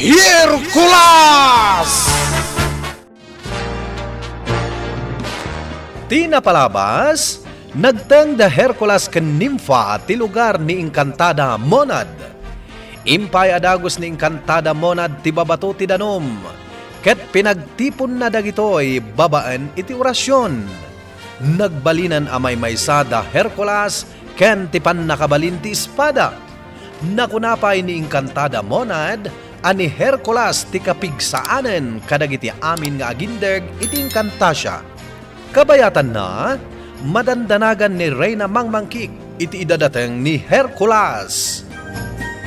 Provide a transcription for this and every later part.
Hercules! Tinapalabas, nagteng da Hercules ken Nympha ti lugar ni Encantada Monad. Impay adagos ni Encantada Monad ti babato ti danom, ket pinagtipon na dagitoy babaan iti orasyon. Nagbalinan amay maysa da Hercules ken ti pannakabalin ti espada. Nakunapay ni Encantada Monad ani Hercules ti kapigsaanen kadagiti amin nga agindeg iti Encantasia. Kabayatan na, madandanagan ni Reyna Mangmangkik iti idadateng ni Hercules.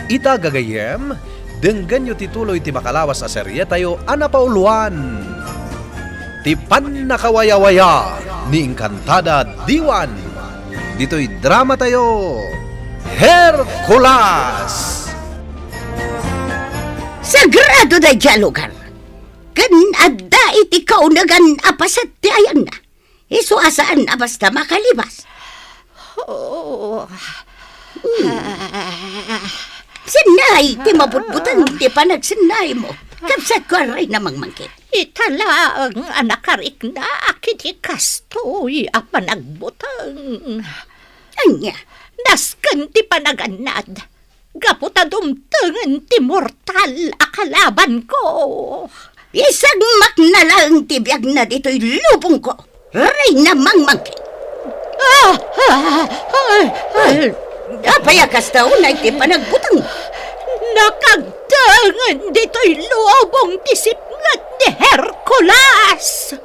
Ita gagayem, denggan yu tituloy ti makalawas a serye tayo anapauluan. Ti pannakawayawaya ni Encantada Diwan. Dito'y drama tayo, Hercules! Sagrado da dialogan. Kan adda iti kaunagan apasat ti ayan na. Iso asaan na basta makalibas. Oh. Sinay, ti mabutbutan ti panagsinay mo. Kapsat ko aray na mangmangkit. Itala ang anakarik na akiti kastoy a panagbutang. Anya, Nasken ti panaganad. Gaputa dumtengen ti mortal a kalaban ko. isang maknalang tibiyag na dito'y lubong ko. Aray na mangmangkit. Apayakas taon ay ti panagbutang. Nakagdangan dito'y luobong tisipngat ni Hercules.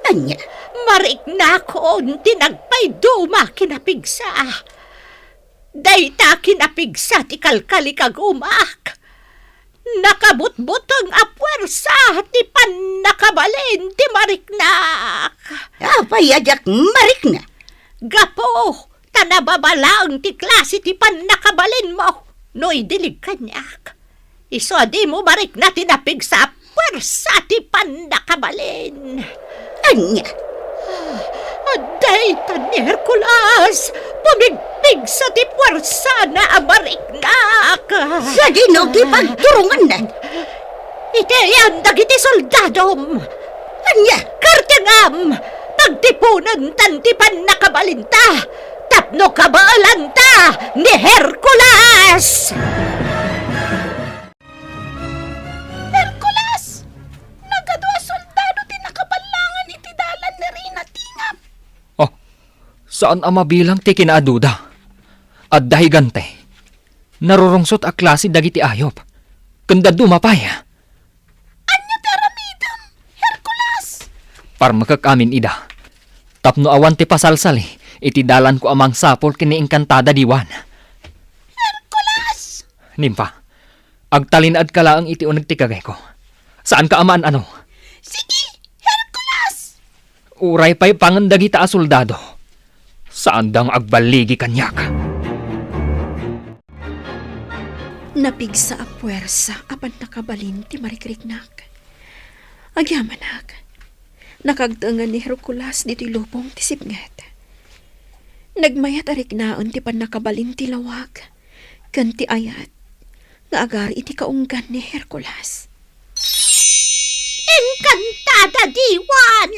Anya, Marik na koon tinagpay duma kinapigsa. Dayta kinapigsa ti kalkali kag umak. Nakabutbutang apwersa ti pannakabalin ti mariknak. apayajak marik na. Gapo, tanababalang ti klase ti pannakabalin mo. No'y dilig kanyak. Iso di mo marik na tinapigsa apwersa ti pannakabalin. Anya, Dayta ni Hercules, pumigpig sa ti puwersa na amariknak. sa dinog ti pagturungan na. Iteyan dagiti soldadom. Anya, Kartengam, pagtipunan tantipan na kabalinta, tapno kabaalanta ni Hercules. Hercules! Nagadwa soldado ti nakabalangan iti dalan na rin natingap. Oh, saan ang mabilang ti kinaaduda? At dahigante, narurungsot a klase dagiti ayop. Kanda dumapaya. Anya ti aramidam, Hercules! Parmakakamin ida. Tapno awan ti pasalsali, iti dalan ko amang sapol kini Encantada Diwan. Hercules! Nympha, agtalinad ka laang iti unag ti kagay ko. Saan ka amaan ano? Sige, Hercules! Uray pa'y pangandagita a soldado. Saan dang agbaligi kanyak? Napigsa a puwersa apan nakabalin ti marikriknak. Agyamanag, nakagdangan ni Hercules dito'y lubong ti sipnget. Nagmayat ariknaon ti pannakabalin ti lawag, kan ti ayat, nga agar iti kaunggan ni Hercules. Encantada Diwan!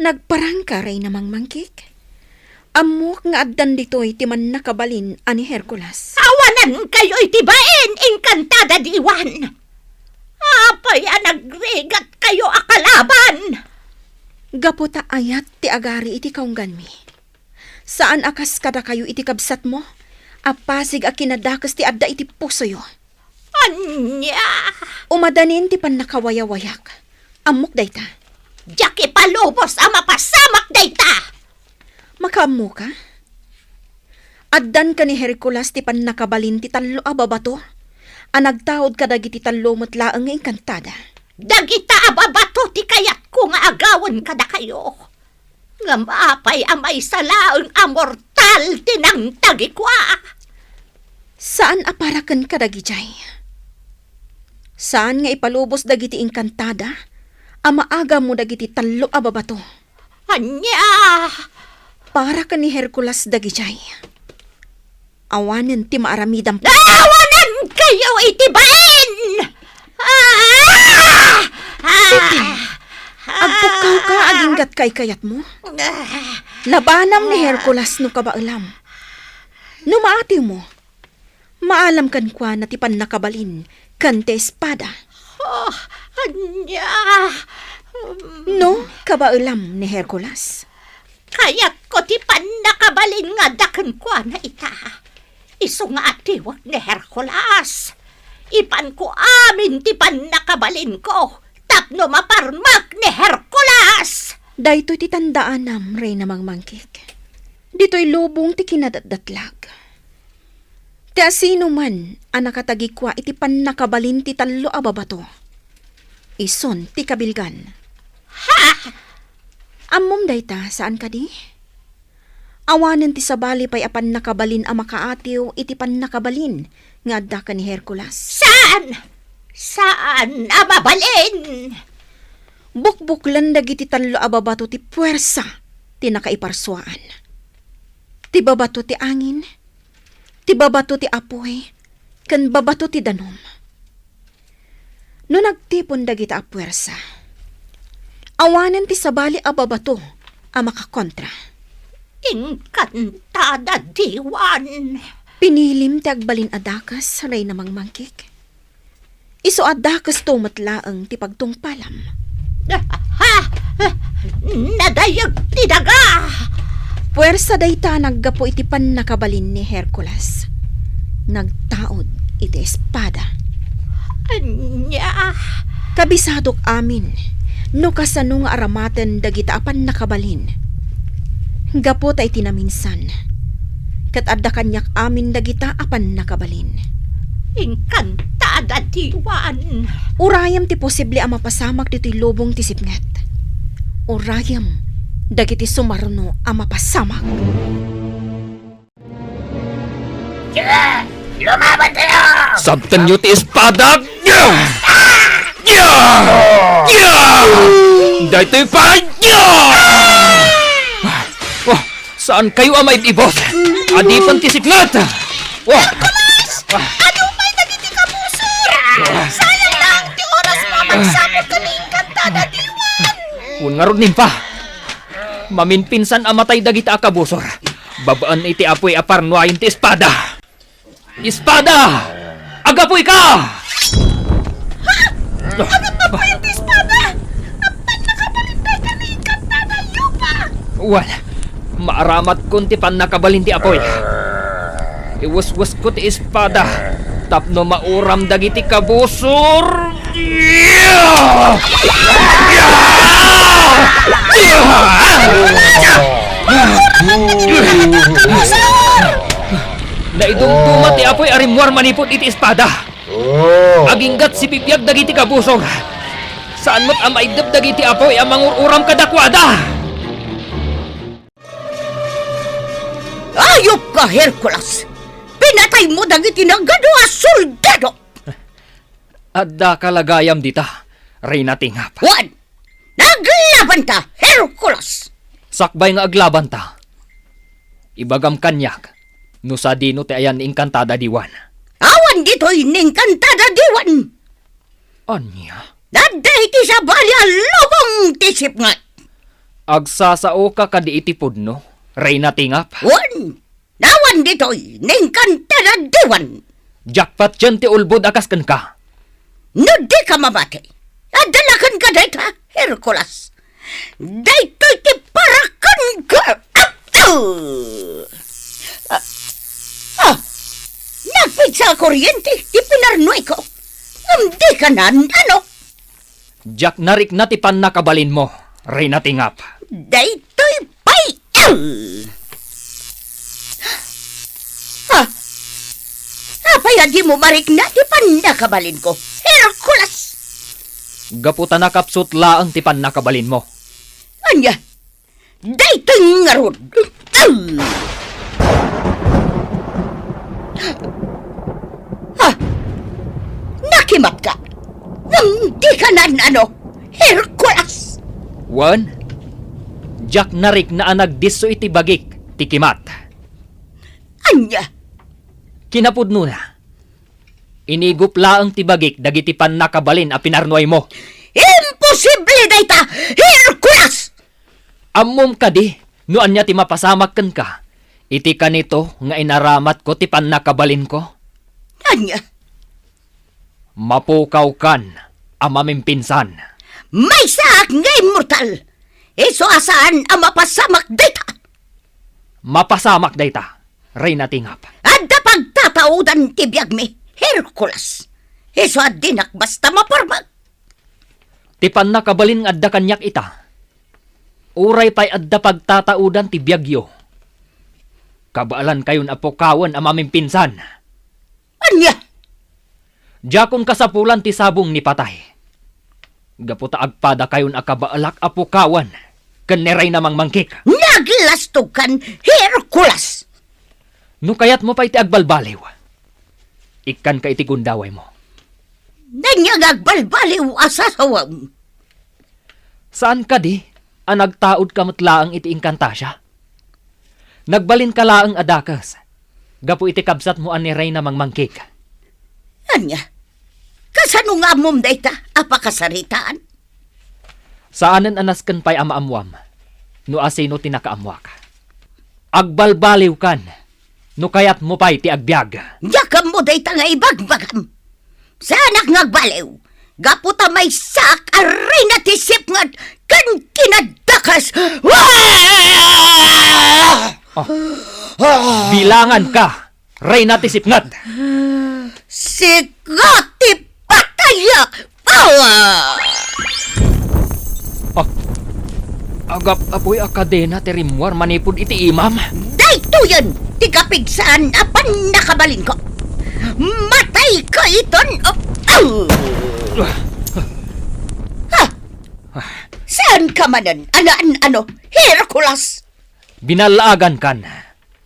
Nagparang ka ray namang mangkik. Amok nga addan dito'y ti man nakabalin ani Hercules. Awanan kayo itibain, Encantada Diwan! Apay nagregat kayo akalaban! Gaputa ayat ti agari iti kaunggan mi. Saan akas kada kayo iti kabsat mo? Apasig a kinadakas ti adda iti puso yo. Anya! Umadanin ti pannakawayawayak. Amok dayta. Jaki palubos ang mapasamak dayta! Makaammo ka? Addan ka ni Hercules ti pannakabalin ti talo a babato. Anagtaod ka dagiti talo matlaang nga Encantada. Dagita ababato ti kayat ko nga agawan kada kayo. Nga maapay amay salaang amortal tinang tagikwa. Saan aparaken ka dagijay? Saan nga ipalubos dagiti Encantada? Amaaga mo dagiti talo a babato. Anya! Para ka ni Hercules dagijay. Awanen ti maaramidam. Awanan kayo itibain! kay kayat mo? Labanam ni Hercules no kabailam. No maatiw mo, maalam kan kwa na tipan nakabalin kan te espada. Anya, No kabailam ni Hercules. kaya ko ti nakabalin nga dakan kwa na ita. Iso nga atiwag ni Hercules. Ipan ko amin ti nakabalin ko. Tapno maparmak ni Hercules. Daytoy ti tandaanam, rey namang mangkik. Dito'y lubong ti kinadadatlag. Ti asino man ang nakatagi kwa iti nakabalin ti talo a babato. Ison ti kabilgan. Ammom dayta, saan ka di? Awanen ti sabali pay apan nakabalin a makaatiw iti nakabalin nga adda ka ni Hercules. Saan? Saan ababalin? Bukbuklan dagiti talo a babato ti puwersa ti nakaiparsuaan. Ti babato ti angin, ti babato ti apoy, kan babato ti danom. No nagtipon dagiti a puwersa, awanen ti sabali a babato a makakontra. Inkantada diwan. Pinilim ti agbalin adakas ray namang mangkik. Iso adakas tumatlaang ti pagtungpalam. Nadayag ti daga. Puwersa dayta naggapo iti nakabalin ni Hercules. Nagtaod iti espada. Anya, Kabisadok amin, no kasano nga aramaten dagita apan nakabalin. Gapo ta iti naminsan, kat adda kanyak amin dagita apan nakabalin. inkantada diwan. Urayam ti posible a mapasamak dito'y lubong ti sipnget. Urayam, dagiti sumaruno a mapasamak. Lumaban tayo! Sabtan nyo ti espada! Daytoy pa! Oh, saan kayo amay ibot? Adipan ti sipngat! Ano pa'y nagiti kabusor? Sayang lang ti oras mo magsabot kami inkantada diwan. Kung nga ron nimpa, maminpinsan amatay dagita akabusor. Babaan iti apoy aparnuayin ti espada. Espada! Agapoy ka! Ano pa yung espada? Apat nakabalintay kami inkantada yupa. Well, maaramat kun ti nakabalin ti apoy. Iwas-was ko ti espada. Tapno mauram dagiti kabusor. Naidumduma ti apoy arimwar manipot iti espada. Aginggat si pipiyag dagiti kabusor. Saan mo't amaidab dagiti apoy ang mangururam kadakwada? Ayop ka, Hercules! Pinatay mo dagiti nagado a soldado! Adda kalagayam dita, Reyna Tingap. Wan! Naglaban ta, Hercules! Sakbay nga aglaban ta. Ibagam kanyak, no sa dino ti ayan inkantada diwan. Awan dito'y ningkantada diwan! Anya? Daday ti sa balya lubong tisip nga! Agsasao ka kadi iti pudno, Reyna Tingap. Wan! Nawan dito'y ningkantada diwan! Jackpot dyan ti ulbod akas kan ka. No di ka mamati! Adalakan ka dayta, Hercules! Dayto'y ti parakan ka! Napit sa kuryente, ti pinarnoy ko! Hindi ka na, ano? Jack narik na ti nakabalin mo, Reyna Tingap. Dayto'y pay! Apaya di mo marik na ti nakabalin ko, Hercules! Gaputa na kapsut laang ti nakabalin mo. Anya, dayto'y ngarod! Nakimat ka! Hindi ka na, ano, Hercules! Wan, Jack narik na anagdiso iti bagik, tikimat. Anya, Kinapudno na. Inigup laang ti bagik dagiti nakabalin a pinarnoy mo. imposible dayta, Hercules! Ammom ka di, noan niya ti mapasamakken ka. Iti ka nito nga inaramat ko ti pannakabalin ko. Anya, Mapukaw kan, amaming pinsan. may saak nga immortal. Iso asaan ang mapasamak data. Mapasamak dayta, Reyna Tingap. Adda pagtataudan ti biyag mi, Hercules. Iso adinak basta maparmag. Ti pannakabalin nga adda kanyak ita. Uray pa'y adda pagtataudan ti biyagyo. Kabaalan kayon apukawan amaming pinsan. Anya, Jakon kasapulan ti sabong ni patay. Gaputa agpada kayon akabaalak apukawan. Kaneray namang mangkik. naglastukan Hercules. No kayat mo pa'y ti agbalbaliw. Ikan ka iti gundaway mo. Nanyag agbalbaliw asasawam. Saan ka di? Nagtaod ka matlaang iti inkantasya. Nagbalin ka laang adakas. Gapu iti kabsat mo ani Reyna mangmangkik. Anya, kasano nga mom dayta apakasaritaan? Saanen anasken pa'y amaamwam. No asino tinakaamwak. Agbalbaliw kan. No kayat mo pa'y ti agbyag. Yakam mo dayta nga ibagbagam. Sanak ngagbaliw. Gaputa may sak aray na tisip nga kan kinadakas. Bilangan ka, Reyna Tisipngat. Sigati pataya pawa. Agap apoy akadena ti rimwar manipod iti imam. Dayto yan, ti kapigsaan apan nakabalin ko. Matay ka iton. Ha? Saan ka manan? Ano? Hercules? Binalaagan kan,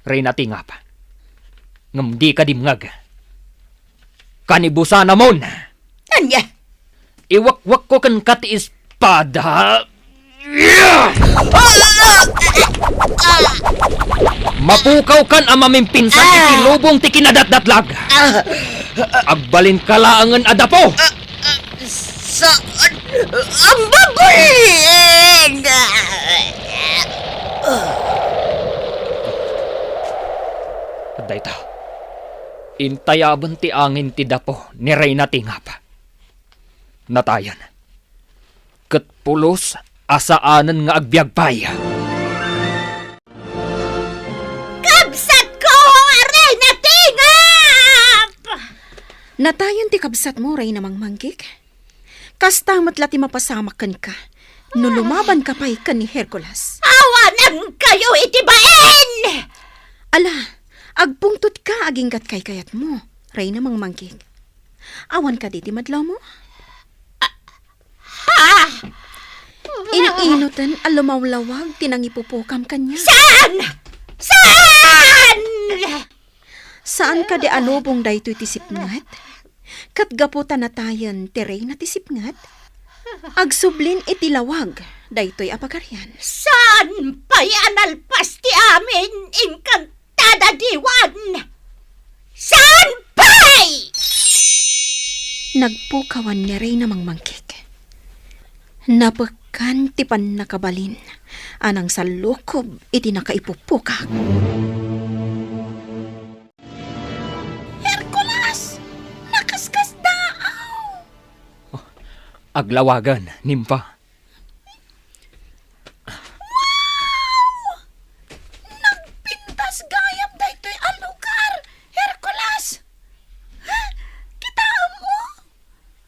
Reyna Tingap. Ngamdi ka dimngag. Kanibusa namon. Anya? Iwakwak ko kan kati espada. Mapukaw kan amaming pinsan iti lubong ti kinadatdatlag. Agbalin kalaangan adapo. Saan? Ang babulin! Dayta. Intayaban ti angin ti dapo ni Reyna Tingap. Natayan. Ket pulos asaanan nga agbyagpay. Kabsat ko, aray na tingap! Natayan ti kabsat mo, Reyna mangmanggik. Kasta matlati mapasamakan ka. No lumaban ka pa'y ka ni Hercules. Awanan kayo itibain! Ala, agpungtot ka aginggat kay kayat mo, Reyna mangmanggik. Awan ka diti madlaw mo? Ha? Iniinutan alumawlawag tinangipupukam kanya. Saan? Saan? Saan ka di alubong daytoy tisipngat? Kat gaputan na tayan ti Reyna tisipngat? Agsublin itilawag daytoy apakaryan. Saan pa'y analpas ti amin inkantada diwan? Saan pa'y? Nagpukawan ni Reyna mangmangkik. Napakan ti pannakabalin. Anang salukob iti nakaipupukak. Hercules! Nakaskas daaw! Aglawagan, nimpa. Pintas gayam daytoy a lugar, Hercules! Ha? Kita mo?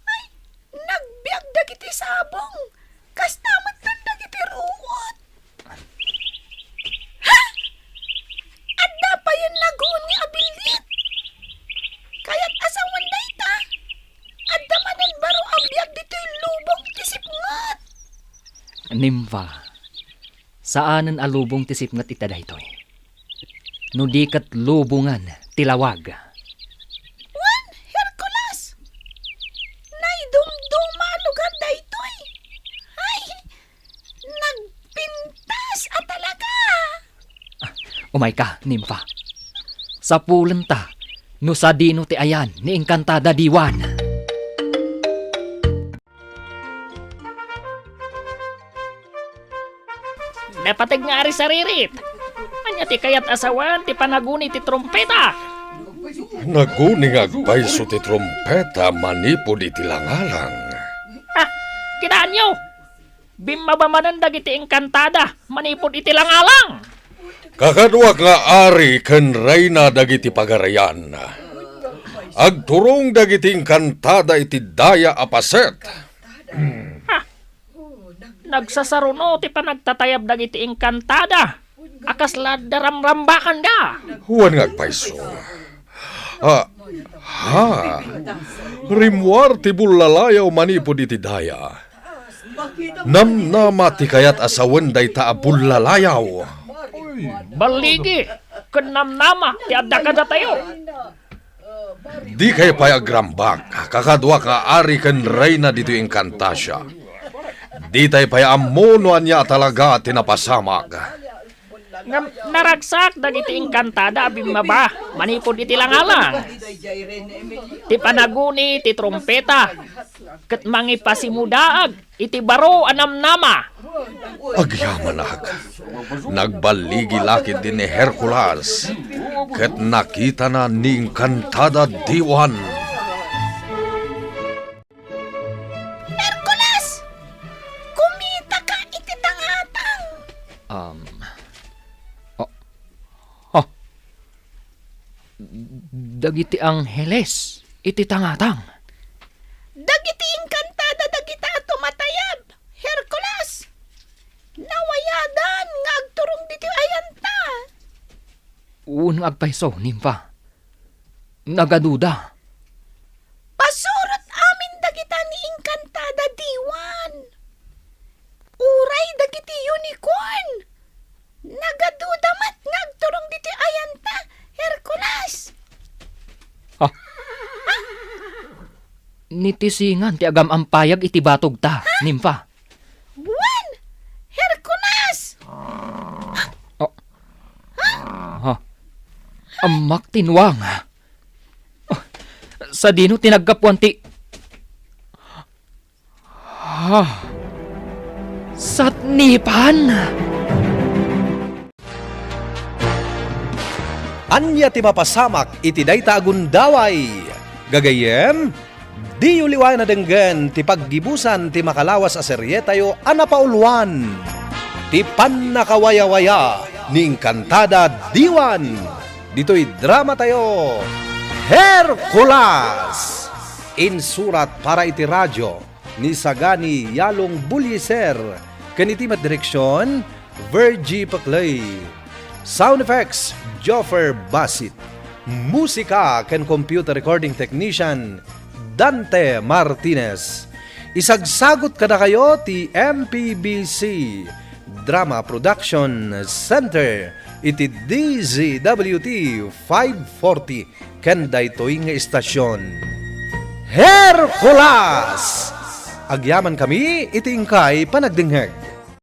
Ay, nagbiag dagiti sabong. Kas naman tan dagiti ruwot. Ha? Adda pa yun lagun ni abilit. Kaya't asawan dayta. Adda manan baro abiyag dito'y lubong tisipngat. Nimpa. Saanan alubong tisipngat ita daytoy. No di kat lubungan tilawag. Wan, Hercules! Naidumduma lugar daytoy. Ay, nagpintas at talaga. Umay ka, nimpa. Sa pulen ta, no sa dino ti ayan ni Encantada Diwan. dapatig nga ari saririt. Anya ti kayat asawan ti panaguni ti trompeta. Naguning agpayso ti trompeta manipod iti langalang. Ah, kidaan nyo! Bimabamanan dagiti engkantada, manipod iti langalang. Kakadwa nga ari ken reyna dagiti pagarayan. Agturong dagiti engkantada iti daya apaset. Nagsasaruno ti panagtatayab dagiti engkantada. Akas la daramrambakan da. Huwan nga agpayso. Rimwar ti bulalayaw manipod iti daya. Namnama ti kayat asawen day ta bulalayaw. Baligi, kenamnama ti adda kada tayo. Di kay payagrambak, kakadwa ka ari ken reyna dito engkantasya. Di tay payamunuan niya talaga tinapasamag. Naragsak dagiti engkantada bimaba, manipod iti langalang. Ti panaguni ti trompeta, ket mangipasimudaag iti baro anamnama. Agyamanag, nagbaligi lakid din ni Hercules, ket nakita na ni engkantada diwan. Hercules! Kumita ka iti tangatang! Dagiti angheles, iti tangatang. Dagiti engkantada dagita tumatayab, Hercules! Nawayadan nga agturong diti ayanta. Unang agpayso, nimpa. Nagaduda. Pasurot amin dagita ni engkantada diwan. Uray dagiti unicorn. Nagadudamat nga agturong diti ayanta, Hercules. Nitisingan ti agam ampayag iti batog ta, nimpa. Wan! Hercules! Amak tinwang. Sa dino tinagkapuan ti... Satnipan! Anya ti mapasamak iti dayta agundaway. Gagayem, di uliwan na denggen ti paggibusan ti makalawas a seryetayo anapauluan. Ti pannakawaya-waya ni engkantada diwan. Dito'y drama tayo, Hercules! Insurat para iti radyo ni Sagani Yalong Bulyeser. Kanitimat direksyon, Virgie Paclay. Sound effects, Joffer Basit. Musika ken computer recording technician, Dante Martinez. Isagsagot kada kayo ti MPBC Drama Production Center iti DZWT 540 ken daytoy nga istasyon. Hercules! Agyaman kami iti ingkay panagdingeg.